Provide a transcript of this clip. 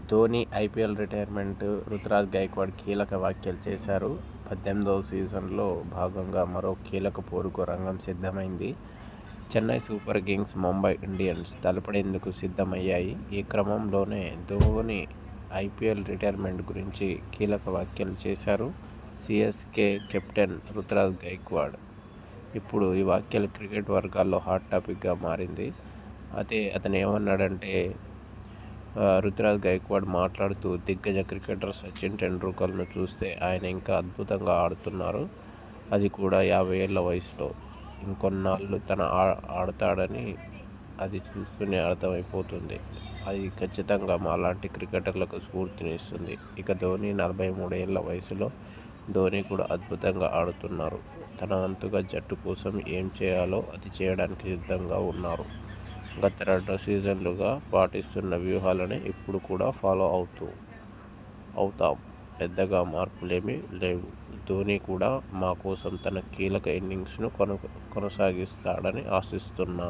Dhoni IPL retirement Ruturaj Gaikwad కీలక వ్యాఖ్యలు చేశారు. 18వ సీజన్లో భాగంగా మరో కీలక పోరుకు రంగం సిద్ధమైంది. Chennai Super Kings, Mumbai Indians తలపడేందుకు సిద్ధమయ్యాయి. ఈ క్రమంలోనే ధోని ఐపీఎల్ రిటైర్మెంట్ గురించి కీలక వ్యాఖ్యలు చేశారు. CSK captain Ruturaj Gaikwad. ఇప్పుడు ఈ వ్యాఖ్యలు క్రికెట్ వర్గాల్లో హాట్ టాపిక్గా మారింది. అతను ఏమన్నాడంటే, రుతురాజ్ గైక్వాడ్ మాట్లాడుతూ, దిగ్గజ క్రికెటర్ సచిన్ టెండూల్కర్ను చూస్తే ఆయన ఇంకా అద్భుతంగా ఆడుతున్నారు. అది కూడా 50 ఏళ్ల వయసులో. ఇంకొన్నాళ్లు తను ఆడతాడని అది చూస్తూనే అర్థమైపోతుంది. అది ఖచ్చితంగా మాలాంటి క్రికెటర్లకు స్ఫూర్తినిస్తుంది. ఇక ధోని 43 ఏళ్ల వయసులో. ధోని కూడా అద్భుతంగా ఆడుతున్నారు. తన వంతుగా జట్టు కోసం ఏం చేయాలో అది చేయడానికి సిద్ధంగా ఉన్నారు. గత 2 సీజన్లుగా పాటిస్తున్న వ్యూహాలనే ఇప్పుడు కూడా ఫాలో అవుతాం. పెద్దగా మార్పులేమీ లేవు. ధోని కూడా మా కోసం తన కీలక ఇన్నింగ్స్ను కొనసాగిస్తాడని ఆశిస్తున్నా.